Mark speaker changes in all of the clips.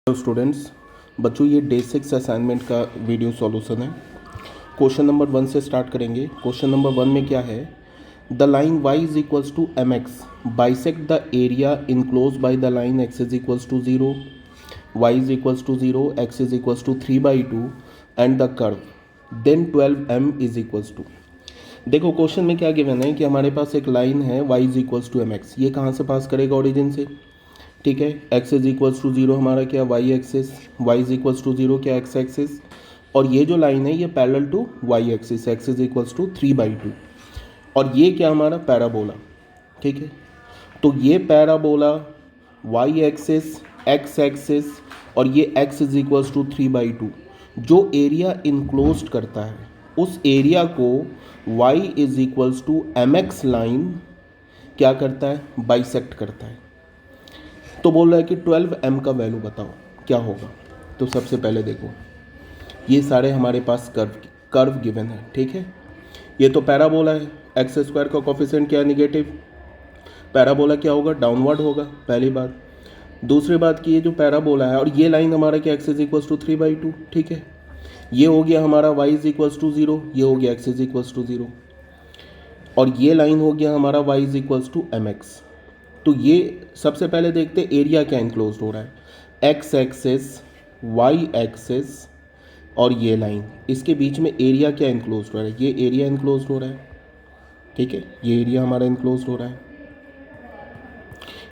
Speaker 1: Hello students, बच्चों ये day 6 assignment का वीडियो सॉल्यूशन है। क्वेश्चन नंबर 1 से स्टार्ट करेंगे। क्वेश्चन नंबर 1 में क्या है? The line y is equals to m x bisect the area enclose by the line x is equals to 0, y is equals to 0, x is equals to 3/2 and the curve then 12m is equals to. देखो question में क्या given है कि हमारे पास एक line है y is equals to m x. ये कहाँ से पास करेगा? ओरिजिन से। ठीक है, x इज इक्वल्स टू 0 हमारा क्या y axis, y is equals to 0 क्या x एक्सिस, और ये जो लाइन है ये parallel to y axis, x is equals to 3/2, और ये क्या हमारा पैराबोला। ठीक है, तो ये parabola y axis, x axis और ये x इज इक्वल्स टू 3/2 जो एरिया इनक्लोज्ड करता है, उस एरिया को y is equals to m x line क्या करता है? बाइसेक्ट करता है। तो बोल रहा है कि 12m का वैल्यू बताओ क्या होगा। तो सबसे पहले देखो, ये सारे हमारे पास कर्व गिवन है। ठीक है, ये तो पैराबोला है, एक्स स्क्वायर का कोफिशिएंट क्या है? निगेटिव। पैराबोला क्या होगा? डाउनवर्ड होगा, पहली बात। दूसरी बात कि ये जो पैराबोला है और ये लाइन हमारा क्या एक्स इज इक्वल्स टू 3/2। ठीक है, ये हो गया हमारा y इज इक्वल्स टू 0, ये हो गया x इज इक्वल्स टू 0, और ये लाइन हो गया हमारा y is equals to m x. तो ये सबसे पहले देखते हैं एरिया क्या इनक्लोज हो रहा है। एक्स एक्सिस, वाई एक्सिस और ये लाइन, इसके बीच में एरिया क्या इनक्लोज हो रहा है? ये एरिया इनक्लोज हो रहा है। ठीक है, ये एरिया हमारा इनक्लोज हो रहा है।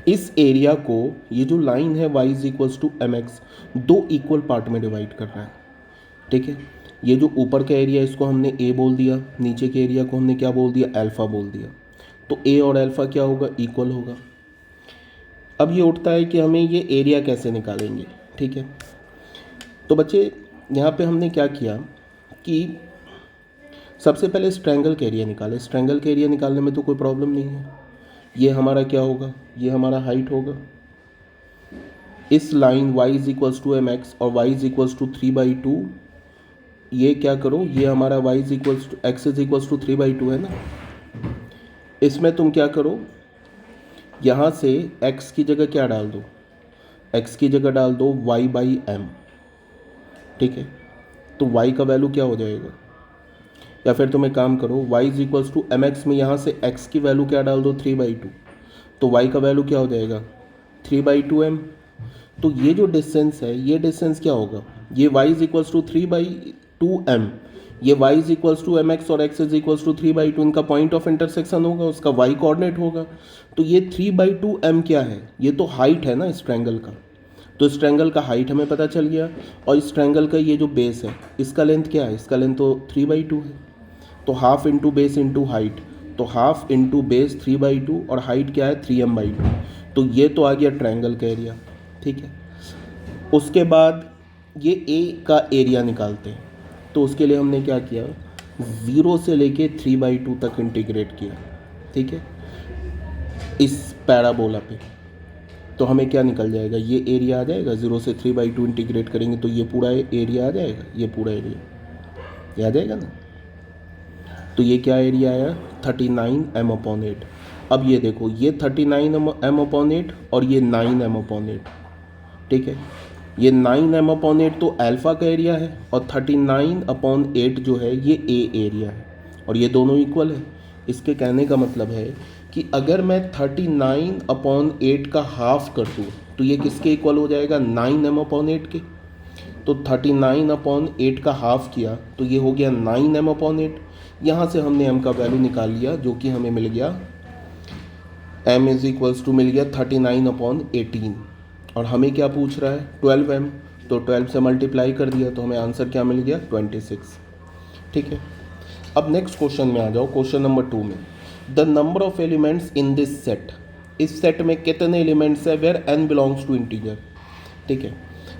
Speaker 1: इस एरिया को ये जो लाइन है y is equals to m x दो इक्वल पार्ट में डिवाइड कर रहा है। ठीक है, ये जो ऊपर का एरिया इसको हमने a बोल दिया, नीचे के एरिया को हमने क्या बोल दिया? अल्फा बोल दिया। तो a और अल्फा क्या होगा? इक्वल होगा। अब ये उठता है कि हमें ये एरिया कैसे निकालेंगे। ठीक है, तो बच्चे यहाँ पे हमने क्या किया कि सबसे पहले इस ट्रायंगल का एरिया निकाले। इस ट्रायंगल का एरिया निकालने में तो कोई प्रॉब्लम नहीं है। ये हमारा क्या होगा? ये हमारा हाइट होगा। इस line y is equals to m x और y इज इक्वल्स टू 3/2, ये क्या करो, ये हमारा y is equals to x is equals to 3/2 है ना। इसमें तुम क्या करो, यहाँ से x की जगह क्या डाल दो? x की जगह डाल दो y/m। ठीक है, तो y का वैल्यू क्या हो जाएगा? या फिर तुम एक काम करो, y is equals to m x में यहाँ से x की वैल्यू क्या डाल दो? 3/2, तो y का वैल्यू क्या हो जाएगा? 3/2m। तो ये जो डिस्टेंस है, ये डिस्टेंस क्या होगा? ये y is equals to 3/2m, ये y is equals to m x और x इज इक्वल्स टू 3/2, इनका पॉइंट ऑफ इंटरसेक्शन होगा, उसका y कोऑर्डिनेट होगा। तो ये 3/2m क्या है? ये तो हाइट है ना इस ट्रायंगल का। तो इस ट्रायंगल का हाइट हमें पता चल गया, और इस ट्रायंगल का ये जो बेस है इसका लेंथ क्या है? इसका लेंथ तो 3/2 है। तो half into base into height, तो हाफ इंटू बेस 3/2 और हाइट क्या है? 3m/2। तो ये तो आ गया ट्रायंगल का एरिया। ठीक है, उसके बाद ये a का एरिया निकालते हैं। तो उसके लिए हमने क्या किया, 0 से लेके 3/2 तक इंटीग्रेट किया। ठीक है, इस पैराबोला पे तो हमें क्या निकल जाएगा? ये एरिया आ जाएगा। 0 से 3/2 इंटीग्रेट करेंगे तो ये पूरा एरिया आ जाएगा, ये पूरा एरिया ये आ जाएगा ना। तो ये क्या एरिया आया? 39m/8। अब ये देखो, ये 39m/8 और ये 9m/8। ठीक है, ये 9m/8 तो अल्फ़ा का एरिया है, और 39/8 जो है ये a एरिया है, और ये दोनों इक्वल है। इसके कहने का मतलब है कि अगर मैं 39/8 का हाफ कर दूँ तो ये किसके इक्वल हो जाएगा? 9m/8 के। तो 39/8 का हाफ किया तो ये हो गया 9m/8। यहाँ से हमने m का वैल्यू निकाल लिया, जो कि हमें मिल गया m इज इक्वल्स टू मिल गया 39/18, और हमें क्या पूछ रहा है? 12m। तो 12 से मल्टीप्लाई कर दिया तो हमें आंसर क्या मिल गया? 26। ठीक है, अब नेक्स्ट क्वेश्चन में आ जाओ। क्वेश्चन नंबर 2 में, the number of elements in this set, इस सेट में कितने एलिमेंट्स है where n belongs to integer. ठीक है,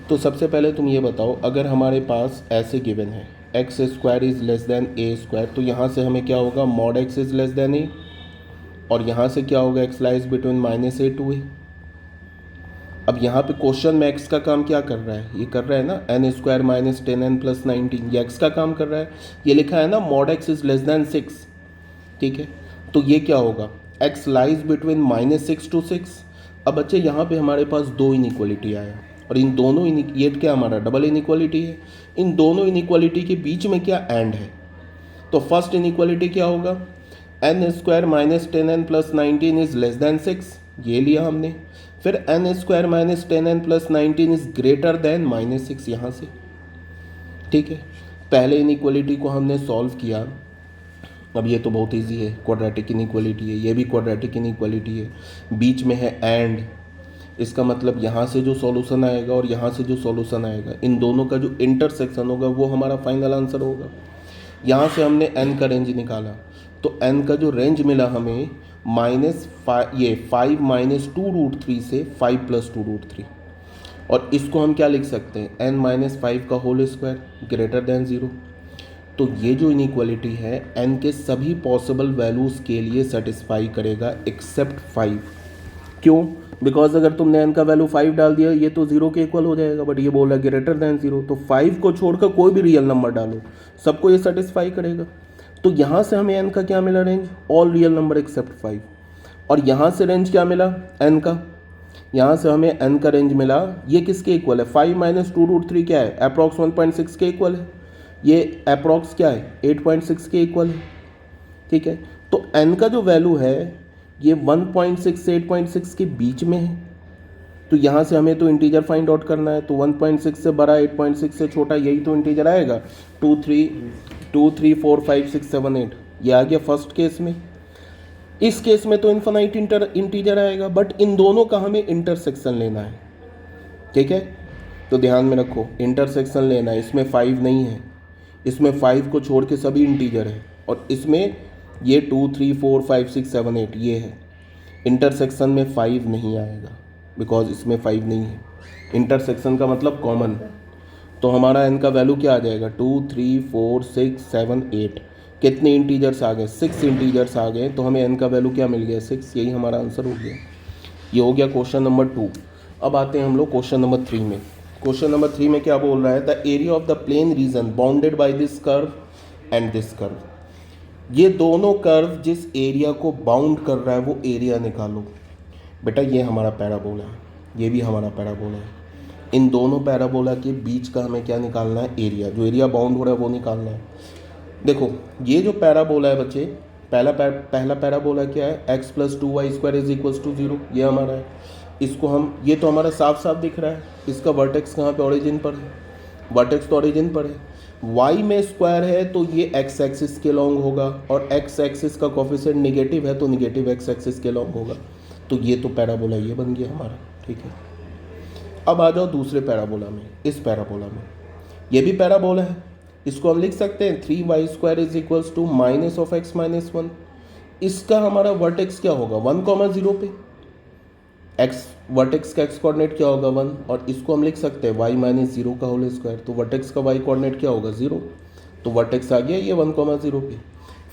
Speaker 1: तो सबसे पहले तुम ये बताओ, अगर हमारे पास ऐसे गिवन है x square is less than a square, तो यहाँ से हमें क्या होगा? Mod x is less than a, और यहाँ से क्या होगा? X lies between -a to a। अब यहाँ पे क्वेश्चन में x का काम क्या कर रहा है? ये कर रहा है ना n² - 10n + 19, ये x का काम कर रहा है। ये लिखा है ना mod x is less than 6। ठीक है, तो ये क्या होगा? x lies between -6 to 6। अब बच्चे यहाँ पे हमारे पास दो इनइक्वलिटी आया, और इन दोनों ये क्या हमारा डबल इनइक्वालिटी है, इन दोनों इनइक्वालिटी के बीच में क्या एंड है। तो फर्स्ट इनइक्वालिटी क्या होगा, n square minus 10n plus 19 is less than 6, ये लिया हमने। फिर n square minus 10n plus 19 is greater than -6 यहाँ से। ठीक है, पहले इनइक्वालिटी को हमने सॉल्व किया। अब ये तो बहुत इजी है, क्वाड्रेटिक इनइक्वालिटी है, ये भी क्वाड्रेटिक इनइक्वालिटी है, बीच में है एंड। इसका मतलब यहाँ से जो सॉल्यूशन आएगा और यहाँ से जो सॉल्यूशन आएगा, इन दोनों का जो इंटरसेक्शन होगा वो हमारा फाइनल आंसर होगा। यहाँ से हमने n का रेंज निकाला, तो n का जो रेंज मिला हमें -5 माइनस 2√3 से 5 प्लस 2√3, और इसको हम क्या लिख सकते हैं, n-5 का होल स्क्वायर ग्रेटर देन 0। तो ये जो इनइक्वालिटी है n के सभी पॉसिबल वैल्यूज़ के लिए सेटिस्फाई करेगा एक्सेप्ट 5। क्यों? बिकॉज अगर तुमने n का वैल्यू 5 डाल दिया ये तो 0 के इक्वल हो जाएगा, बट ये बोला ग्रेटर देन 0, तो 5 को छोड़कर कोई भी रियल नंबर डालो सबको ये सेटिस्फाई करेगा। तो यहाँ से हमें n का क्या मिला range, all real number except 5। और यहाँ से रेंज क्या मिला n का, यहाँ से हमें n का रेंज मिला, ये किसके इक्वल है, 5 माइनस 2√3 क्या है, अप्रॉक्स 1.6 के इक्वल है, ये अप्रॉक्स क्या है 8.6 के इक्वल है। ठीक है, तो n का जो वैल्यू है ये 1.6 से 8.6 के बीच में है। तो यहाँ से हमें तो इंटीजर फाइंड आउट करना है, तो 1.6 से बड़ा 8.6 से छोटा यही तो इंटीजर आएगा। 2 3 4 5 6 7 8 ये आ गया फर्स्ट केस में। इस केस में तो इन्फिनाइट इंटीजर आएगा, बट इन दोनों का हमें इंटरसेक्शन लेना है। ठीक है, तो ध्यान में रखो इंटरसेक्शन लेना है, इसमें 5 नहीं है, इसमें 5 को छोड़ के सभी इंटीजर है, और इसमें ये 2 3 4 5 6 7 8 ये है। इंटरसेक्शन में 5 नहीं आएगा बिकॉज इसमें 5 नहीं है। इंटरसेक्शन का मतलब कॉमन, तो हमारा n का वैल्यू क्या आ जाएगा, 2 3 4 6 7 8। कितने इंटीजर्स आ गए, 6 इंटीजर्स आ गए, तो हमें n का वैल्यू क्या मिल गया, 6। यही हमारा आंसर हो गया। ये हो गया क्वेश्चन नंबर 2। अब आते हैं हम लोग क्वेश्चन नंबर 3 में। क्वेश्चन नंबर 3 में क्या बोल रहा है, the area of the plain region bounded by this curve and this curve. ये दोनों कर्व जिस एरिया को बाउंड कर रहा है वो एरिया निकालो। बेटा ये हमारा पैराबोला है, ये भी हमारा पैराबोला है, इन दोनों पैराबोला के बीच का हमें क्या निकालना है, एरिया। जो एरिया बाउंड हो रहा है वो निकालना है। देखो ये जो पैराबोला है बच्चे, पहला पैराबोला क्या है, x plus 2y² is equals to 0, ये हमारा है। इसको हम, ये तो हमारा साफ साफ दिख रहा है, इसका वर्टेक्स कहाँ पे, ओरिजिन पर है, वर्टेक्स तो ओरिजिन पर है। y में स्क्वायर है तो ये x एक्सिस के लॉन्ग होगा, और x एक्सिस का कोफिशिएंट निगेटिव है तो निगेटिव x एक्सिस के लॉन्ग होगा। तो ये तो पैराबोला ये बन गया हमारा। ठीक है, अब आ जाओ दूसरे पैराबोला में। इस पैराबोला में ये भी पैराबोला है, इसको हम लिख सकते हैं 3y² is equals to minus of x minus 1। इसका हमारा वर्टेक्स क्या होगा, 1,0 पे, x वर्टेक्स का x कोऑर्डिनेट क्या होगा 1, और इसको हम लिख सकते हैं y माइनस 0 का होल स्क्वायर, तो वर्टेक्स का y कोऑर्डिनेट क्या होगा 0, तो वर्टेक्स आ गया ये 1,0 पे।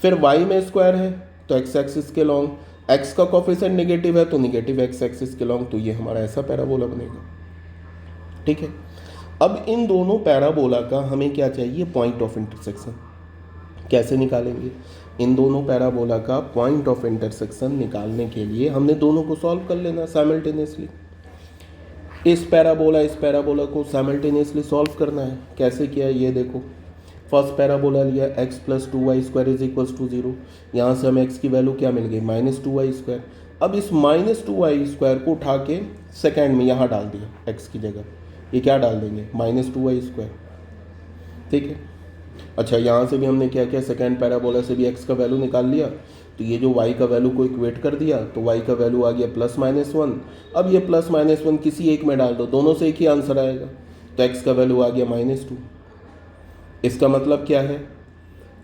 Speaker 1: फिर y में स्क्वायर है तो x एक्सिस के लॉन्ग, x का कोफिशिएंट नेगेटिव है तो निगेटिव x एक्सिस के लॉन्ग, तो ये हमारा ऐसा पैराबोला बनेगा। ठीक है, अब इन दोनों पैराबोला का हमें क्या चाहिए, पॉइंट ऑफ इंटरसेक्शन। कैसे निकालेंगे, इन दोनों पैराबोला का पॉइंट ऑफ इंटरसेक्शन निकालने के लिए हमने दोनों को सॉल्व कर लेना साइमल्टेनियसली। इस पैराबोला को साइमल्टेनियसली सॉल्व करना है। कैसे किया है ये देखो, फर्स्ट पैराबोला लिया x plus 2y² is equals to 0, यहाँ से हमें x की वैल्यू क्या मिल गई, -2y²। अब इस -2y² को उठा के सेकेंड में यहाँ डाल दिया x की जगह, ये क्या डाल देंगे, -2y²। ठीक है, अच्छा यहाँ से भी हमने क्या किया, सेकेंड पैराबोला से भी x का वैल्यू निकाल लिया, तो ये जो y का वैल्यू को इक्वेट कर दिया, तो y का वैल्यू आ गया +-1। अब ये +-1 किसी एक में डाल दो, दोनों से एक ही आंसर आएगा, तो x का वैल्यू आ गया -2। इसका मतलब क्या है,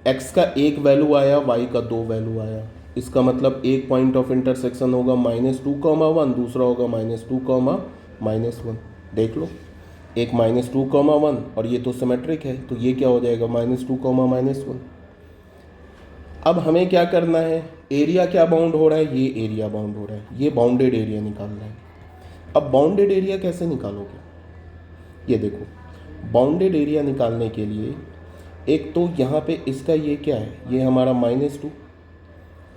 Speaker 1: x का एक वैल्यू आया, y का 2 वैल्यू आया। इसका मतलब एक पॉइंट ऑफ इंटरसेक्शन होगा -2,1, दूसरा होगा -2,-1। देख लो, एक -2,1 और ये तो सिमेट्रिक है, तो ये क्या हो जाएगा -2,-1। अब हमें क्या करना है, एरिया क्या बाउंड हो रहा है, ये एरिया बाउंड हो रहा है, ये बाउंडेड एरिया निकालना है। अब बाउंडेड एरिया कैसे निकालोगे, ये देखो, बाउंडेड एरिया निकालने के लिए एक तो यहाँ पे इसका ये क्या है, ये हमारा -2,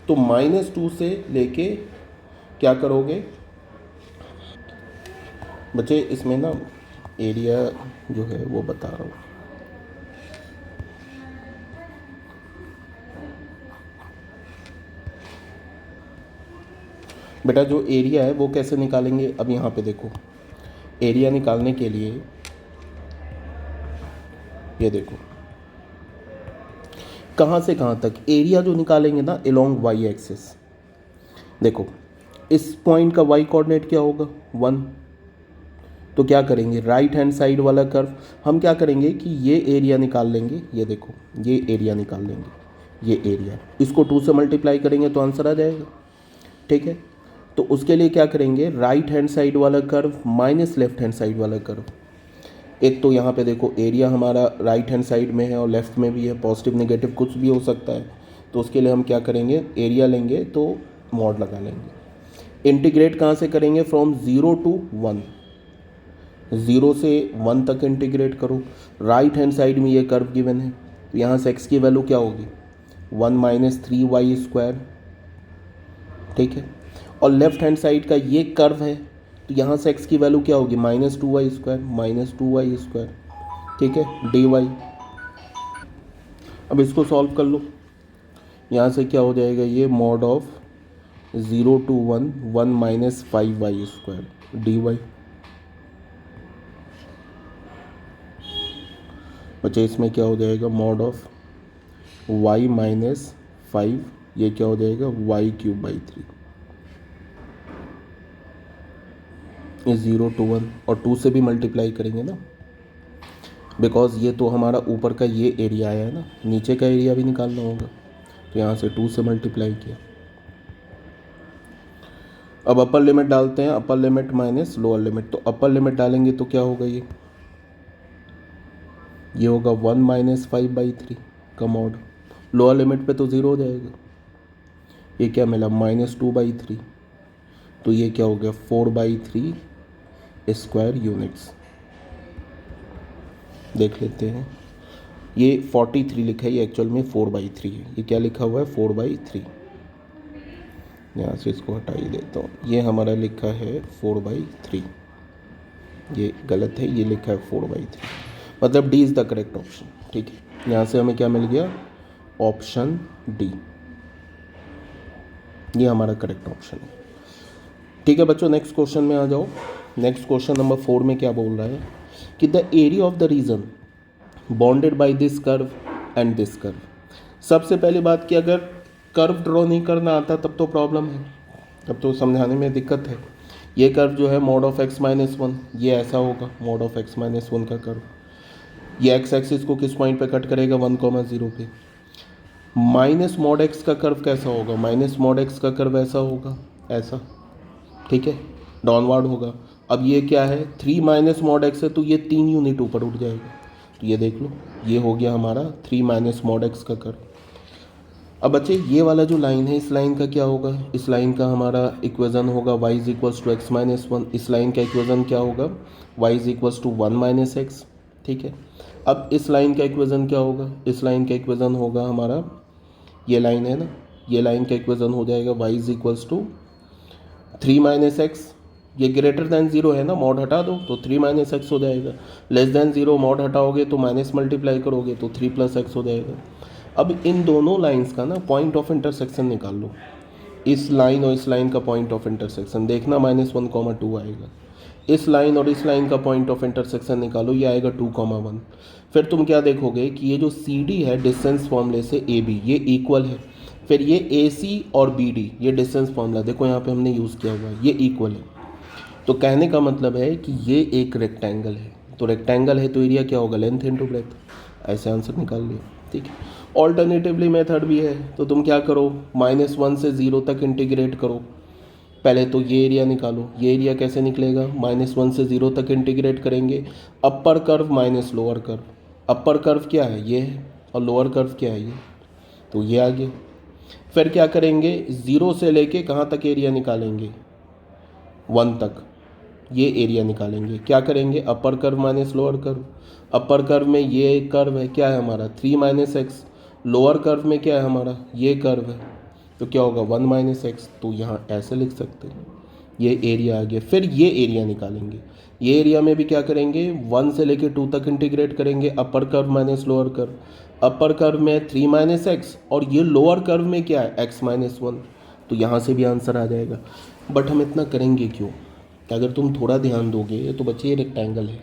Speaker 1: तो -2 से लेके क्या करोगे बच्चे, इसमें ना एरिया जो है वो बता रहा हूँ। बेटा जो एरिया है वो कैसे निकालेंगे, अब यहाँ पे देखो, एरिया निकालने के लिए ये देखो कहाँ से कहाँ तक एरिया जो निकालेंगे ना एलोंग वाई एक्सिस, देखो इस पॉइंट का वाई कोऑर्डिनेट क्या होगा 1, तो क्या करेंगे राइट हैंड साइड वाला कर्व हम क्या करेंगे कि ये एरिया निकाल लेंगे, ये देखो ये एरिया निकाल लेंगे, ये एरिया, इसको 2 से मल्टीप्लाई करेंगे तो आंसर आ जाएगा। ठीक है, तो उसके लिए क्या करेंगे राइट हैंड साइड वाला curve minus left hand side वाला कर्व। एक तो यहाँ पे देखो एरिया हमारा राइट हैंड साइड में है और लेफ्ट में भी है, पॉजिटिव नेगेटिव कुछ भी हो सकता है, तो उसके लिए हम क्या करेंगे एरिया लेंगे तो मॉड लगा लेंगे। इंटीग्रेट कहाँ से करेंगे फ्रॉम 0 to 1, 0 से 1 तक इंटीग्रेट करो। राइट हैंड साइड में ये कर्व गिवन है तो यहाँ से x की वैल्यू क्या होगी 1 माइनस 3y स्क्वायर। ठीक है, और लेफ्ट हैंड साइड का ये कर्व है तो यहाँ से x की वैल्यू क्या होगी -2y स्क्वायर, -2y स्क्वायर। ठीक है, dy। अब इसको सॉल्व कर लो, यहाँ से क्या हो जाएगा ये mod of 0 to 1 1 minus 5y square dy। बच्चे इसमें क्या हो जाएगा मॉड ऑफ y माइनस 5, ये क्या हो जाएगा y क्यूब बाई 3, 0 to 1 और 2 से भी मल्टीप्लाई करेंगे ना, बिकॉज ये तो हमारा ऊपर का ये एरिया आया है ना, नीचे का एरिया भी निकालना होगा, तो यहाँ से 2 से मल्टीप्लाई किया। अब अपर लिमिट डालते हैं, upper limit minus lower limit, तो अपर लिमिट डालेंगे तो क्या होगा ये होगा 1 माइनस 5/3 का मॉड, लोअर लिमिट पे तो 0 हो जाएगा, ये क्या मिला -2/3, तो ये क्या हो गया 4/3 स्क्वायर यूनिट्स। देख लेते हैं, ये 43 लिखा है, ये एक्चुअल में 4/3 है, ये क्या लिखा हुआ है 4/3, यहाँ से इसको हटा ही देता हूँ, ये हमारा लिखा है 4/3, ये गलत है, ये लिखा है 4/3, मतलब D is the correct option. ठीक है, यहाँ से हमें क्या मिल गया ऑप्शन डी, ये हमारा करेक्ट ऑप्शन है। ठीक है बच्चों, नेक्स्ट क्वेश्चन में आ जाओ। नेक्स्ट क्वेश्चन नंबर 4 में क्या बोल रहा है कि the area of the region bounded by this curve and this curve. सबसे पहली बात कि अगर कर्व ड्रॉ नहीं करना आता तब तो प्रॉब्लम है, तब तो समझाने में दिक्कत है। ये कर्व जो है मॉड ऑफ x-1, ये ऐसा होगा मॉड ऑफ x-1 का कर्व, ये x एक्सिस को किस पॉइंट पे कट करेगा 1,0 पे। माइनस मॉड x का कर्व कैसा होगा, माइनस मॉड x का कर्व ऐसा होगा, ऐसा। ठीक है, डाउनवर्ड होगा। अब ये क्या है 3 माइनस मॉड x है तो ये 3 यूनिट ऊपर उठ जाएगा, तो ये देख लो ये हो गया हमारा 3 माइनस मॉड x का कर्व। अब बच्चे ये वाला जो लाइन है इस लाइन का क्या होगा, इस लाइन का हमारा इक्वेशन होगा y is equals to x-1, इस लाइन का इक्वेशन क्या होगा y is equals to 1 minus x। ठीक है, अब इस लाइन का इक्वेशन क्या होगा, इस लाइन का इक्वेशन होगा हमारा, ये लाइन है ना, ये लाइन का इक्वेशन हो जाएगा y is equals to 3 minus x, ये ग्रेटर दैन 0 है ना, मॉड हटा दो तो 3 माइनस एक्स हो जाएगा, लेस दैन 0 मॉड हटाओगे तो माइनस मल्टीप्लाई करोगे तो 3 प्लस एक्स हो जाएगा। अब इन दोनों लाइंस का ना पॉइंट ऑफ इंटरसेक्शन निकाल लो, इस लाइन और इस लाइन का पॉइंट ऑफ इंटरसेक्शन देखना -1,2 आएगा, इस लाइन और इस लाइन का पॉइंट ऑफ इंटरसेक्शन निकालो, ये आएगा 2,1। फिर तुम क्या देखोगे कि ये जो CD है डिस्टेंस फॉर्मूले से AB ये इक्वल है, फिर ये AC और BD ये डिस्टेंस फॉर्मूला देखो यहाँ पे हमने यूज़ किया हुआ है, ये इक्वल है, तो कहने का मतलब है कि ये एक रेक्टेंगल है, तो रेक्टेंगल है तो एरिया क्या होगा लेंथ इनटू ब्रेथ, ऐसे आंसर निकाल लिया। ठीक है, ऑल्टरनेटिवली मेथड भी है, तो तुम क्या करो -1 से 0 तक इंटीग्रेट करो, पहले तो ये एरिया निकालो, ये एरिया कैसे निकलेगा -1 से 0 तक इंटीग्रेट करेंगे, upper curve minus lower curve, upper curve क्या है ये है और लोअर कर्व क्या है ये, तो ये आ गया। फिर क्या करेंगे 0 से लेके कहाँ तक एरिया निकालेंगे 1 तक, ये एरिया निकालेंगे, क्या करेंगे upper curve minus lower curve, upper curve में ये कर्व है क्या है हमारा 3 माइनस एक्स, लोअर कर्व में क्या है हमारा ये कर्व है, तो क्या होगा 1 माइनस एक्स, तो यहाँ ऐसे लिख सकते हैं, ये एरिया आ गया। फिर ये एरिया निकालेंगे, ये एरिया में भी क्या करेंगे, 1 से लेके 2 तक इंटीग्रेट करेंगे, upper curve minus lower curve. Upper curve में 3 माइनस एक्स और ये लोअर कर्व में क्या है, x माइनस 1। तो यहाँ से भी आंसर आ जाएगा। बट हम इतना करेंगे क्यों, कि अगर तुम थोड़ा ध्यान दोगे तो बच्चे ये रेक्टेंगल है,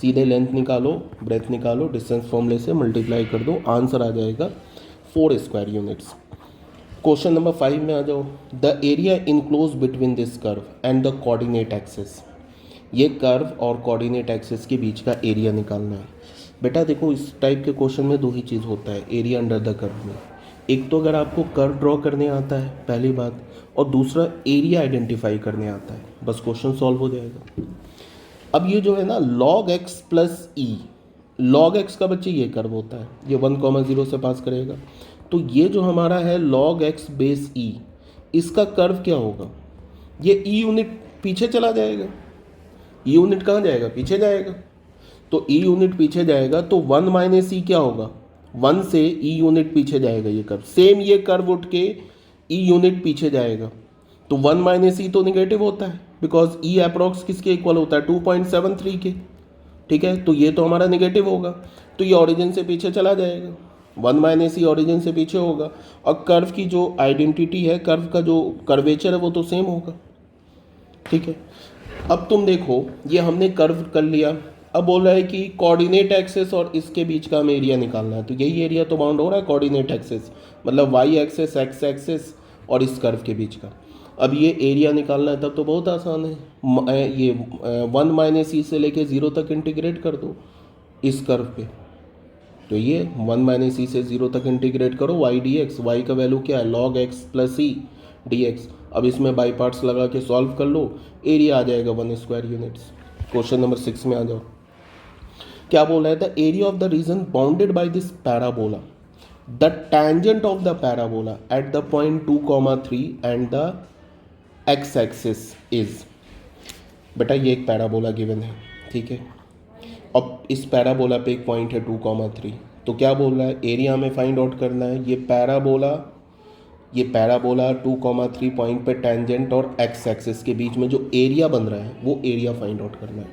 Speaker 1: सीधे लेंथ निकालो, ब्रेथ निकालो, डिस्टेंस फॉर्मूले से मल्टीप्लाई कर दो, आंसर आ जाएगा 4 स्क्वायर यूनिट्स। क्वेश्चन नंबर 5 में आ जाओ। The area enclose between this curve and the coordinate axis. ये कर्व और कोऑर्डिनेट एक्सिस के बीच का एरिया निकालना है। बेटा देखो, इस टाइप के क्वेश्चन में दो ही चीज़ होता है एरिया अंडर द कर्व में। एक तो अगर आपको कर्व ड्रॉ करने आता है पहली बात, और दूसरा एरिया आइडेंटिफाई करने आता है, बस क्वेश्चन सॉल्व हो जाएगा। अब ये जो है ना log x प्लस ई, log x का बच्चे ये कर्व होता है, ये 1,0 से पास करेगा। तो ये जो हमारा है log x बेस ई, इसका कर्व क्या होगा, ये ई यूनिट पीछे चला जाएगा। ई यूनिट कहाँ जाएगा, पीछे जाएगा। तो ई यूनिट पीछे जाएगा तो 1 माइनस ई क्या होगा, 1 से ई यूनिट पीछे जाएगा ये कर्व। सेम ये कर्व उठ के ई यूनिट पीछे जाएगा तो 1 माइनस ई तो निगेटिव होता है, बिकॉज ई अप्रॉक्स किसके इक्वल होता है, 2.73 के। ठीक है, तो ये तो हमारा निगेटिव होगा, तो ये ऑरिजिन से पीछे चला जाएगा। 1 माइनस ई ऑरिजिन से पीछे होगा, और कर्व की जो आइडेंटिटी है, कर्व का जो कर्वेचर है वो तो सेम होगा। ठीक है, अब तुम देखो ये हमने कर्व कर लिया। अब बोल रहा है कि कोऑर्डिनेट एक्सिस और इसके बीच का हमें एरिया निकालना है। तो यही एरिया तो बाउंड हो रहा है कोऑर्डिनेट एक्सिस, मतलब वाई एक्सिस, एक्स एक्सिस और इस कर्व के बीच का। अब ये एरिया निकालना है तब तो बहुत आसान है, ये 1 माइनस ई से लेके 0 तक इंटीग्रेट कर दो इस कर्व पे। तो ये 1 माइनस ई से 0 तक इंटीग्रेट करो, वाई डी एक्स, वाई का वैल्यू क्या है, log x plus E D x. अब इसमें बाई पार्ट्स लगा के सॉल्व कर लो, एरिया आ जाएगा 1 स्क्वायर यूनिट्स। क्वेश्चन नंबर 6 में आ जाओ। क्या बोला है, the area of the reason bounded by this parabola, the tangent of the parabola at the point 2,3 and the x axis is. बेटा ये एक पैराबोला गिवन है, ठीक है। अब इस पैराबोला पे एक पॉइंट है 2,3, तो क्या बोल रहा है, एरिया हमें फाइंड आउट करना है। ये पैराबोला 2,3 पॉइंट पे टेंजेंट और एक्स एक्सिस के बीच में जो एरिया बन रहा है वो एरिया फाइंड आउट करना है।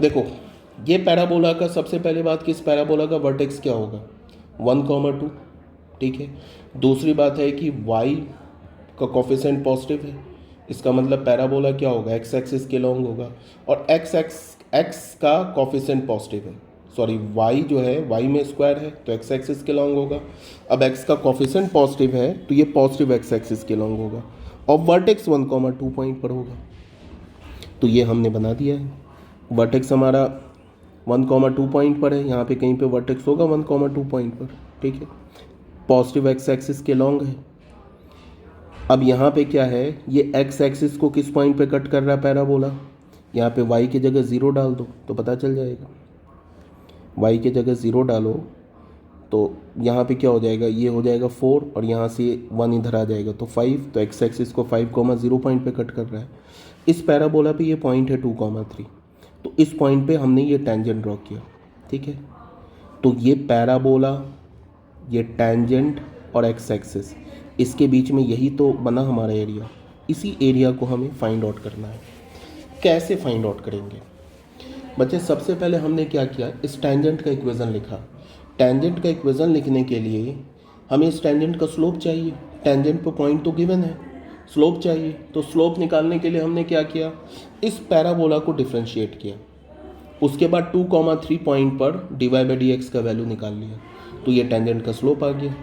Speaker 1: देखो ये पैराबोला का, सबसे पहले बात कि इस पैराबोला का वर्टेक्स क्या होगा, 1,2, ठीक है। दूसरी बात है कि y का कोफिशिएंट पॉजिटिव है, इसका मतलब पैराबोला क्या होगा, एक्स एक्सिस के लॉन्ग होगा, और एक्स का कोफिशिएंट पॉजिटिव है, सॉरी y जो है y में स्क्वायर है तो एक्स एक्सिस के लॉन्ग होगा। अब x का कोफिशिएंट पॉजिटिव है तो ये पॉजिटिव एक्स एक्सिस के लॉन्ग होगा, और वर्टेक्स 1,2 पॉइंट पर होगा। तो ये हमने बना दिया है, वर्टेक्स हमारा 1,2 पॉइंट पर है, यहाँ पे कहीं पे वर्टेक्स होगा 1,2 पॉइंट पर, ठीक है। पॉजिटिव एक्स एक्सिस के लॉन्ग है। अब यहाँ पे क्या है, ये एक्स एक्सिस को किस पॉइंट पे कट कर रहा है पैराबोला, यहाँ पे y की जगह 0 डाल दो तो पता चल जाएगा। y की जगह 0 डालो तो यहाँ पे क्या हो जाएगा, ये हो जाएगा 4 और यहाँ से 1 इधर आ जाएगा तो 5, तो एक्स एक्सिस को 5,0 पॉइंट पे कट कर रहा है। इस पैराबोला पे ये पॉइंट है 2,3, तो इस पॉइंट पे हमने ये टेंजेंट ड्रॉ किया, ठीक है। तो ये पैराबोला, ये टेंजेंट और एक्स एक्सिस, इसके बीच में यही तो बना हमारा एरिया। इसी एरिया को हमें फाइंड आउट करना है। कैसे फाइंड आउट करेंगे बच्चे, सबसे पहले हमने क्या किया, इस टेंजेंट का इक्वेशन लिखा। टेंजेंट का इक्वेशन लिखने के लिए हमें इस टेंजेंट का स्लोप चाहिए, टेंजेंट पे पॉइंट तो गिवन है, स्लोप चाहिए। तो स्लोप निकालने के लिए हमने क्या किया, इस पैराबोला को डिफ्रेंशिएट किया, उसके बाद 2,3 पॉइंट पर dy बाई डी एक्स का वैल्यू निकाल लिया, तो ये टेंजेंट का स्लोप आ गया।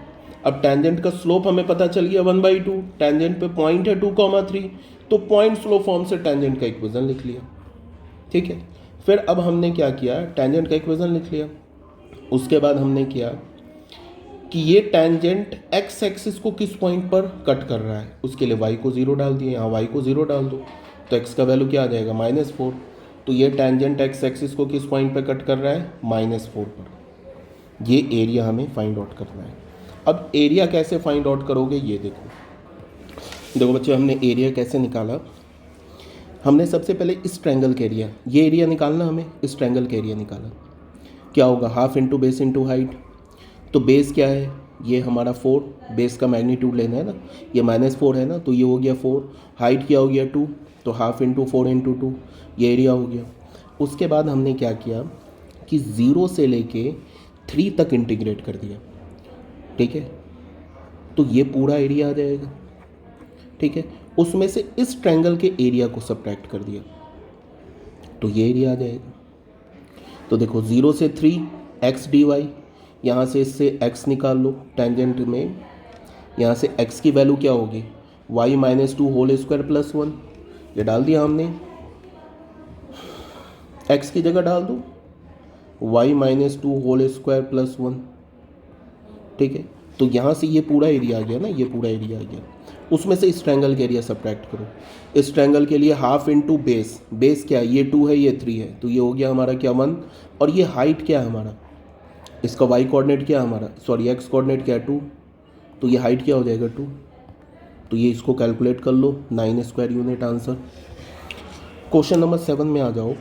Speaker 1: अब टेंजेंट का स्लोप हमें पता चल गया 1/2, टेंजेंट पे पॉइंट है 2,3, तो पॉइंट स्लोप फॉर्म से टेंजेंट का इक्वेशन लिख लिया, ठीक है। फिर अब हमने क्या किया, टेंजेंट का इक्वेशन लिख लिया, उसके बाद हमने किया कि ये टेंजेंट एक्स एक्सिस को किस पॉइंट पर कट कर रहा है, उसके लिए y को 0 डाल दिए, यहाँ y को 0 डाल दो तो x का वैल्यू क्या आ जाएगा, -4। तो ये टेंजेंट एक्स एक्सिस को किस पॉइंट पर कट कर रहा है, -4 पर। ये एरिया हमें फाइंड आउट करना है। अब एरिया कैसे फाइंड आउट करोगे, ये देखो बच्चे, हमने एरिया कैसे निकाला। हमने सबसे पहले इस ट्रायंगल का एरिया, ये एरिया निकालना, हमें इस ट्रायंगल का एरिया निकाला। क्या होगा, half into base into height. तो बेस क्या है, ये हमारा 4, बेस का मैग्नीट्यूड लेना है ना, ये -4 है ना, तो ये हो गया 4। हाइट क्या हो गया 2, तो हाफ इंटू 4 इंटू 2, ये एरिया हो गया। उसके बाद हमने क्या किया कि 0 से लेके 3 तक इंटीग्रेट कर दिया, ठीक है, तो ये पूरा एरिया आ जाएगा, ठीक है। उसमें से इस ट्रायंगल के एरिया को सब्ट्रैक्ट कर दिया तो ये एरिया आ जाएगा। तो देखो 0 से 3 एक्स डी वाई, यहाँ से इससे x निकाल लो टेंजेंट में, यहाँ से x की वैल्यू क्या होगी y minus 2 whole square plus 1, ये डाल दिया हमने, x की जगह डाल दो y minus 2 whole square plus 1, ठीक है। तो यहाँ से ये पूरा एरिया आ गया ना, ये पूरा एरिया आ गया। उसमें से इस ट्रायंगल के एरिया सब्ट्रैक्ट करो। इस ट्रायंगल के लिए हाफ इंटू बेस, बेस क्या है, ये 2 है ये 3 है, तो ये हो गया हमारा क्या 1, और ये हाइट क्या है हमारा, इसका y कोऑर्डिनेट क्या है हमारा, सॉरी x कोऑर्डिनेट क्या है 2, तो ये हाइट क्या हो जाएगा 2, तो ये इसको कैलकुलेट कर लो 9 square unit answer. Question number 7 में आ जाओ।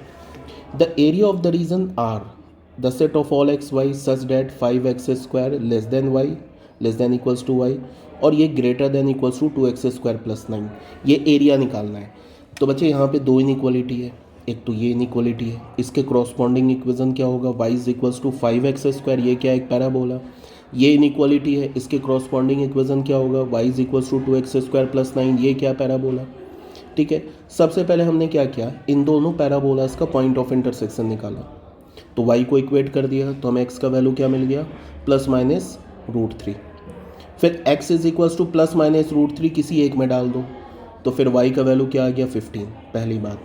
Speaker 1: The area of the region are the set of all x y such that 5x square less than y less than equals to y और ये greater than equals to 2x square plus 9, ये area निकालना है। तो बच्चे यहाँ पे दो इनइक्वालिटी है, एक तो ये इनइक्वालिटी है, इसके क्रॉसपॉन्डिंग इक्वेशन क्या होगा, y is equals to 5x square, ये क्या एक पैराबोला। ये इनइक्वालिटी है, इसके क्रॉसपॉन्डिंग इक्वेशन क्या होगा, y is equals to 2x square plus 9, ये क्या पैराबोला, ठीक है। सबसे पहले हमने क्या किया, इन दोनों पैराबोलास का पॉइंट ऑफ इंटरसेक्शन निकाला, तो y को इक्वेट कर दिया, तो हमें x का वैल्यू क्या मिल गया प्लस माइनस √3। फिर x is equals two plus minus √3 किसी एक में डाल दो, तो फिर y का वैल्यू क्या आ गया 15, पहली बात।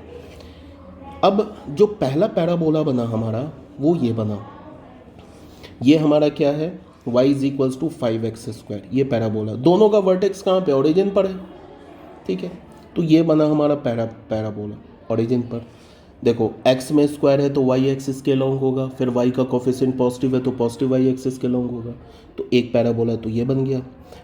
Speaker 1: अब जो पहला पैराबोला बना हमारा वो ये बना, ये हमारा क्या है y is equals to 5x square, ये पैराबोला, दोनों का वर्टेक्स कहाँ पे, ओरिजिन पर है, ठीक है। तो ये बना हमारा पैराबोला ओरिजिन पर। देखो x में स्क्वायर है तो y एक्सिस के लॉन्ग होगा, फिर y का कोफिशिएंट पॉजिटिव है तो पॉजिटिव y एक्सिस के लॉन्ग होगा, तो एक पैराबोला तो ये बन गया।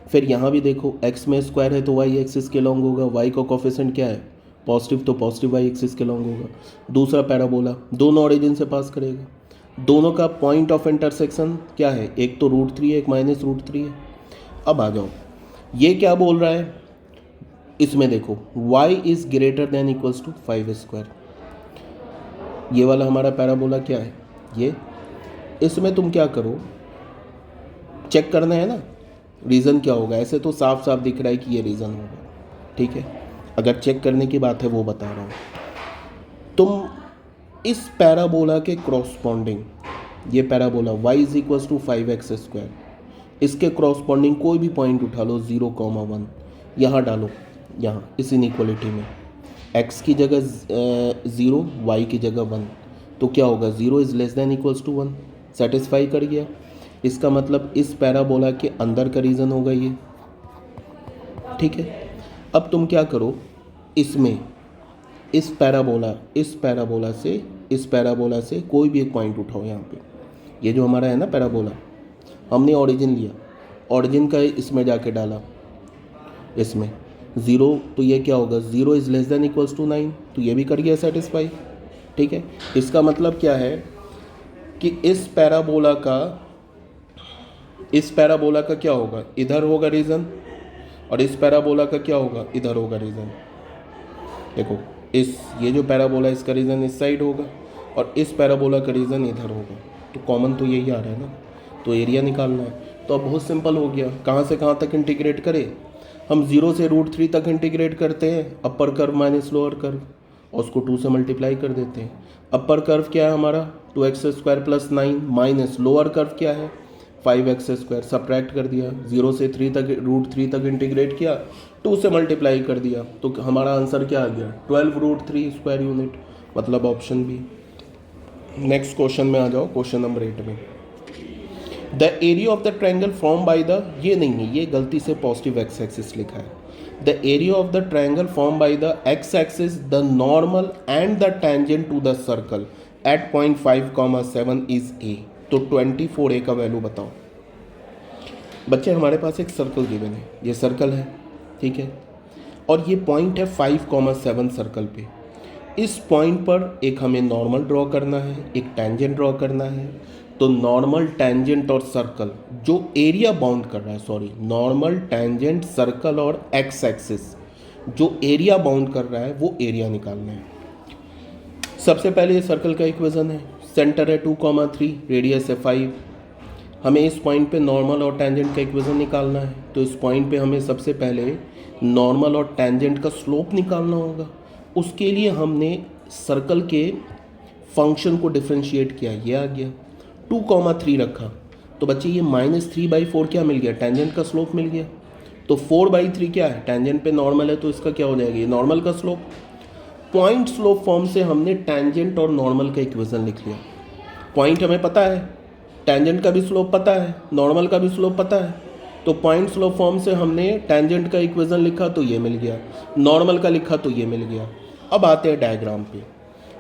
Speaker 1: फिर यहाँ भी देखो x में स्क्वायर है तो y एक्सिस के लॉन्ग होगा, y का कोफिशिएंट क्या है पॉजिटिव, तो पॉजिटिव y एक्सिस के लॉन्ग होगा। दूसरा पैराबोला दोनों ओरिजिन से पास करेगा, दोनों का पॉइंट ऑफ इंटरसेक्शन क्या है, एक तो √3 है एक माइनस √3 है। अब आ जाओ, ये क्या बोल रहा है, इसमें देखो y is greater than equals to 5 square, ये वाला हमारा पैराबोला क्या है ये। इसमें तुम क्या करो, चेक करना है ना रीज़न क्या होगा, ऐसे तो साफ साफ दिख रहा है कि ये रीज़न होगा, ठीक है। अगर चेक करने की बात है वो बता रहा हूँ। तुम इस पैराबोला के क्रॉसपॉन्डिंग, ये parabola y is equals to 5x square, इसके क्रॉसपॉन्डिंग कोई भी पॉइंट उठा लो 0,1 यहाँ डालो, यहाँ इस इनइक्वालिटी में x की जगह 0 y की जगह 1, तो क्या होगा 0 is less than equals to 1, satisfy कर गया। इसका मतलब इस पैराबोला के अंदर का रीज़न होगा ये, ठीक है। अब तुम क्या करो, इसमें इस पैराबोला से कोई भी एक पॉइंट उठाओ यहाँ पे, ये जो हमारा है ना पैराबोला, हमने ओरिजिन लिया, ओरिजिन का इसमें जाके डाला, इसमें 0, तो ये क्या होगा 0 is less than equals to 9, तो ये भी कर गया सेटिस्फाई, ठीक है। इसका मतलब क्या है कि इस पैराबोला का क्या होगा, इधर होगा रीज़न, और इस पैराबोला का क्या होगा, इधर होगा रीज़न। देखो ये जो पैराबोला इसका रीज़न इस साइड होगा और इस पैराबोला का रीज़न इधर होगा, तो कॉमन तो यही आ रहा है ना, तो एरिया निकालना है। तो अब बहुत सिंपल हो गया, कहाँ से कहाँ तक इंटीग्रेट करें, हम 0 से √3 तक इंटीग्रेट करते हैं, upper curve minus lower curve, और उसको 2 से मल्टीप्लाई कर देते हैं। अपर कर्व क्या है हमारा 2x square plus 9 minus lower curve क्या है 5x स्क्वायर, सब्ट्रैक्ट कर दिया, 0 से 3 तक √3 तक इंटीग्रेट किया, 2 से मल्टीप्लाई कर दिया, तो हमारा आंसर क्या आ गया 12 √3 स्क्वायर यूनिट, मतलब ऑप्शन बी। नेक्स्ट क्वेश्चन में आ जाओ, क्वेश्चन नंबर 8 में। The area of the triangle form by the, ये नहीं है, ये गलती से पॉजिटिव एक्स एक्सिस लिखा है। The area of the triangle form by the x axis the normal and the tangent to the circle at point 5,7 is a, तो 24a का वैल्यू बताओ। बच्चे हमारे पास एक सर्कल गिवन है, ये सर्कल है, ठीक है, और ये पॉइंट है 5,7 सर्कल पे। इस पॉइंट पर एक हमें नॉर्मल ड्रॉ करना है, एक टेंजेंट ड्रॉ करना है। तो नॉर्मल, टेंजेंट और सर्कल जो एरिया बाउंड कर रहा है, सॉरी नॉर्मल, टेंजेंट, सर्कल और एक्स एक्सिस जो एरिया बाउंड कर रहा है वो एरिया निकालना है। सबसे पहले ये सर्कल का इक्वेशन है, सेंटर है 2,3, रेडियस है 5। हमें इस पॉइंट पे नॉर्मल और टेंजेंट का इक्वेशन निकालना है, तो इस पॉइंट पे हमें सबसे पहले नॉर्मल और टेंजेंट का स्लोप निकालना होगा। उसके लिए हमने सर्कल के फंक्शन को डिफ्रेंशिएट किया, ये आ गया 2,3 रखा, तो बच्चे ये -3/4 क्या मिल गया, टेंजेंट का स्लोप मिल गया। तो 4/3 क्या है, टेंजेंट पे नॉर्मल है, तो इसका क्या हो जाएगा, ये नॉर्मल का स्लोप। पॉइंट स्लोप फॉर्म से हमने टेंजेंट और नॉर्मल का इक्वेशन लिख लिया। पॉइंट हमें पता है, टेंजेंट का भी स्लोप पता है, नॉर्मल का भी स्लोप पता है, तो पॉइंट स्लोप फॉर्म से हमने टेंजेंट का इक्वेशन लिखा तो ये मिल गया, नॉर्मल का लिखा तो ये मिल गया। अब आते हैं डायग्राम पे।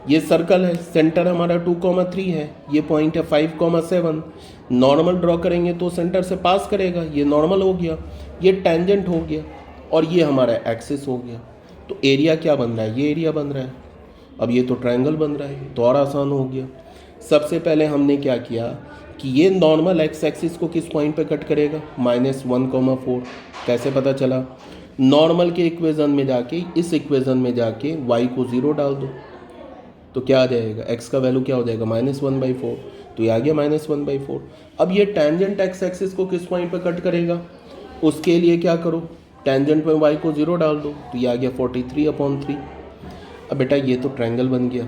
Speaker 1: ये सर्कल है, सेंटर हमारा 2,3 है, ये पॉइंट है 5,7। नॉर्मल ड्रॉ करेंगे तो सेंटर से पास करेगा, ये नॉर्मल हो गया, ये टेंजेंट हो गया, और ये हमारा एक्सिस हो गया। तो एरिया क्या बन रहा है, ये एरिया बन रहा है। अब ये तो ट्रायंगल बन रहा है, तो और आसान हो गया। सबसे पहले हमने क्या किया कि ये नॉर्मल एक्स एक्सिस को किस पॉइंट पे कट करेगा, -1,4। कैसे पता चला, नॉर्मल के इक्वेशन में जाके, इस इक्वेशन में जाके y को 0 डाल दो, तो क्या आ जाएगा, x का वैल्यू क्या हो जाएगा, -1/4, तो ये आ गया -1/4। अब ये टेंजेंट एक्स एक्सिस को किस पॉइंट पे कट करेगा, उसके लिए क्या करो, टेंजेंट में y को 0 डाल दो, तो ये आ गया 43/3। अब बेटा ये तो ट्रायंगल बन गया,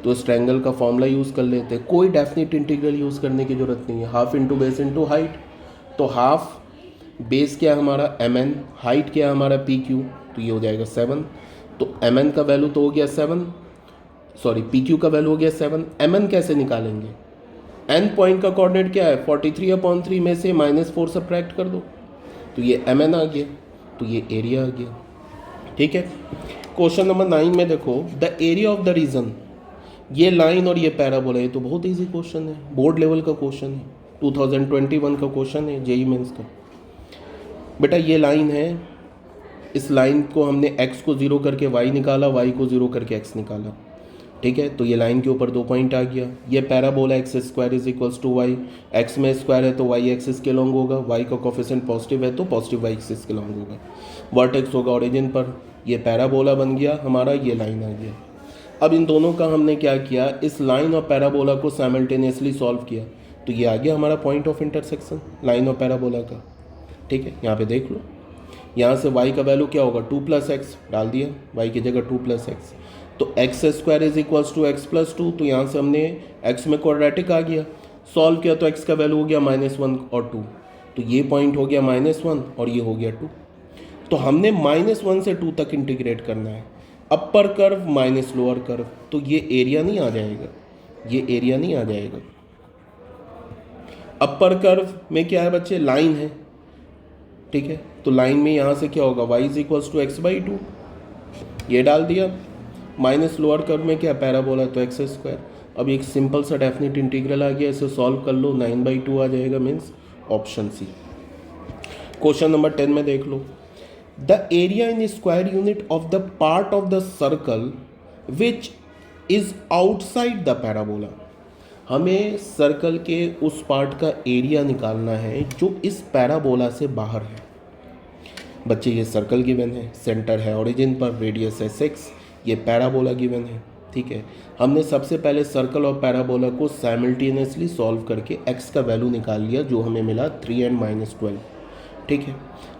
Speaker 1: तो इस ट्रायंगल का फॉर्मूला यूज़ कर लेते हैं। कोई डेफिनेट इंटीग्रल यूज़ करने की ज़रूरत नहीं है, half into base into height. तो हाफ बेस क्या है हमारा mn, हाइट क्या है हमारा pq, तो ये हो जाएगा 7। तो mn का वैल्यू तो हो गया 7, सॉरी pq का वैल्यू हो गया 7। mn कैसे निकालेंगे, n पॉइंट का कोऑर्डिनेट क्या है, 43/3 में से -4 सब्ट्रैक्ट कर दो, तो ये mn आ गया, तो ये एरिया आ गया। ठीक है, क्वेश्चन नंबर 9 में देखो, the area of the region, ये लाइन और ये पैराबोला, ये तो बहुत इजी क्वेश्चन है, बोर्ड लेवल का क्वेश्चन है, 2021 का क्वेश्चन है, जेई मेंस का। बेटा ये लाइन है, इस लाइन को हमने x को 0 करके y निकाला, y को 0 करके x निकाला। ठीक है, तो ये लाइन के ऊपर 2 पॉइंट आ गया। ये पैराबोला x² = y, x में स्क्वायर है तो y एक्सिस के लॉन्ग होगा, y का कोफिशिएंट पॉजिटिव है तो पॉजिटिव y एक्सिस के लॉन्ग होगा। वर्टेक्स होगा ओरिजिन पर, ये पैराबोला बन गया हमारा, ये लाइन आ गया। अब इन दोनों का हमने क्या किया, इस लाइन और पैराबोला को साइमल्टेनियसली सॉल्व किया, तो ये आ गया हमारा पॉइंट ऑफ इंटरसेक्शन लाइन और पैराबोला का। ठीक है, यहाँ पे देख लो, यहाँ से y का वैल्यू क्या होगा, 2 + x डाल दिया, y की जगह 2 + x, तो x² = x + 2, तो यहाँ से हमने x में क्वाड्रेटिक आ गया, सॉल्व किया तो x का वैल्यू हो गया -1 और 2, तो ये पॉइंट हो गया -1 और ये हो गया 2। तो हमने -1 से 2 तक इंटीग्रेट करना है, upper curve minus lower curve, तो ये एरिया नहीं आ जाएगा, ये एरिया नहीं आ जाएगा। अपर कर्व में क्या है बच्चे, लाइन है। ठीक है, तो लाइन में यहाँ से क्या होगा, y = x/2, ये डाल दिया, माइनस लोअर कर्व में क्या पैराबोला, तो x²। अब एक सिंपल सा डेफिनेट इंटीग्रल आ गया, इसे सॉल्व कर लो, 9/2 आ जाएगा, means option C. Question number 10 में देख लो, the area in square unit of the part of the circle which is outside the parabola. हमें सर्कल के उस पार्ट का एरिया निकालना है जो इस पैराबोला से बाहर है। बच्चे ये सर्कल गिवन है, सेंटर है ओरिजिन पर, रेडियस है 6, ये पैराबोला गिवन है। ठीक है, हमने सबसे पहले सर्कल और पैराबोला को साइमल्टेनियसली सॉल्व करके x का वैल्यू निकाल लिया, जो हमें मिला 3 and -12। ठीक है,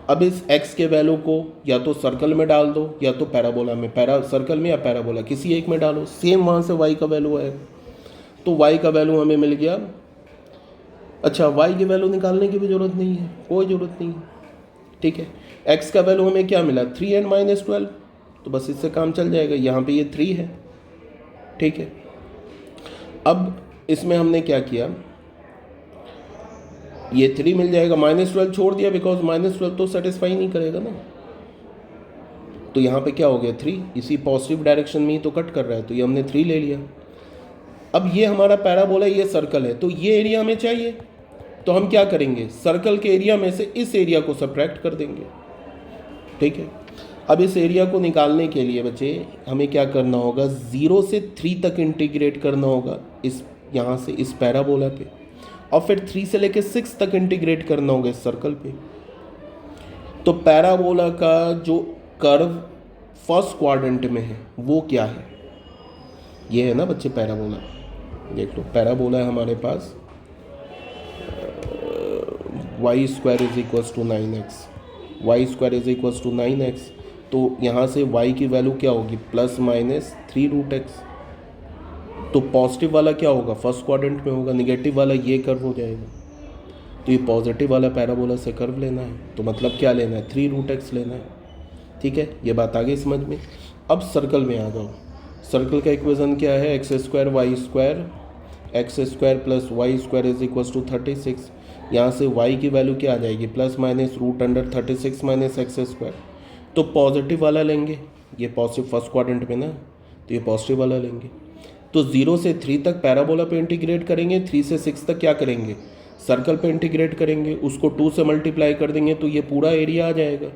Speaker 1: अब इस x के वैल्यू को या तो सर्कल में डाल दो या तो पैराबोला में, सर्कल में या पैराबोला किसी एक में डालो, सेम वहाँ से y का वैल्यू है, तो y का वैल्यू हमें मिल गया। अच्छा, y की वैल्यू निकालने की भी ज़रूरत नहीं है, कोई ज़रूरत नहीं है। ठीक है, x का वैल्यू हमें क्या मिला, 3 and -12, तो बस इससे काम चल जाएगा। यहाँ पे ये 3 है। ठीक है, अब इसमें हमने क्या किया, ये 3 मिल जाएगा, -12 छोड़ दिया बिकॉज -12 तो सेटिस्फाई नहीं करेगा ना, तो यहाँ पे क्या हो गया 3, इसी पॉजिटिव डायरेक्शन में ही तो कट कर रहा है, तो ये हमने 3 ले लिया। अब ये हमारा पैराबोला, ये सर्कल है, तो ये एरिया हमें चाहिए, तो हम क्या करेंगे, सर्कल के एरिया में से इस एरिया को सब्ट्रैक्ट कर देंगे। ठीक है, अब इस एरिया को निकालने के लिए बच्चे हमें क्या करना होगा, 0 से 3 तक इंटीग्रेट करना होगा, इस यहाँ से इस पैराबोला पे, और फिर 3 से लेकर 6 तक इंटीग्रेट करना होगा इस सर्कल पे। तो पैराबोला का जो कर्व फर्स्ट क्वाड्रेंट में है वो क्या है, ये है ना बच्चे पैराबोला, देख लो पैराबोला है हमारे पास, y square is equals to 9x, y square is equals to 9x, तो यहाँ से y की वैल्यू क्या होगी प्लस माइनस 3√x। तो पॉजिटिव वाला क्या होगा फर्स्ट क्वाड्रेंट में होगा, निगेटिव वाला ये कर्व हो जाएगा। तो ये पॉजिटिव वाला पैराबोला से कर्व लेना है, तो मतलब क्या लेना है 3√x लेना है। ठीक है, ये बात आ गई समझ में। अब सर्कल में आ जाओ। सर्कल का इक्वेशन क्या है, x square plus y square is equals to 36। यहाँ से y की वैल्यू क्या आ जाएगी plus minus √36 minus x square. तो पॉजिटिव वाला लेंगे, ये पॉजिटिव फर्स्ट क्वाड्रेंट में ना, तो ये पॉजिटिव वाला लेंगे। तो 0 से 3 तक पैराबोला पे इंटीग्रेट करेंगे, 3 से 6 तक क्या करेंगे सर्कल पे इंटीग्रेट करेंगे, उसको 2 से मल्टीप्लाई कर देंगे तो ये पूरा एरिया आ जाएगा,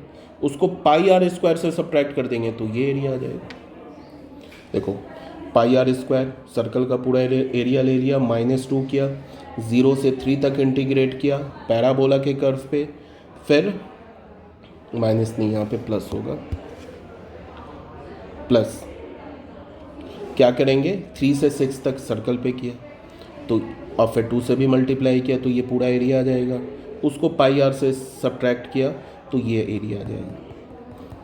Speaker 1: उसको पाई आर स्क्वायर से सब्ट्रैक्ट कर देंगे तो ये एरिया आ जाएगा। देखो पाई आर स्क्वायर सर्कल का पूरा एरिया ले लिया, -2 किया, 0 से 3 तक इंटीग्रेट किया पैराबोला के कर्व पे, फिर माइनस नहीं यहाँ पे प्लस होगा, प्लस क्या करेंगे 3 से 6 तक सर्कल पे किया तो, और फिर 2 से भी मल्टीप्लाई किया तो ये पूरा एरिया आ जाएगा, उसको पाई आर से सब्ट्रैक्ट किया तो ये एरिया आ जाएगा।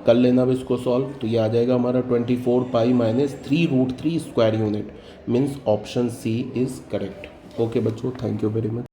Speaker 1: कर लेना अब इसको सॉल्व, तो ये आ जाएगा हमारा 24 pi minus 3√3 square unit, means option C is correct. Okay बच्चों, थैंक यू वेरी मच।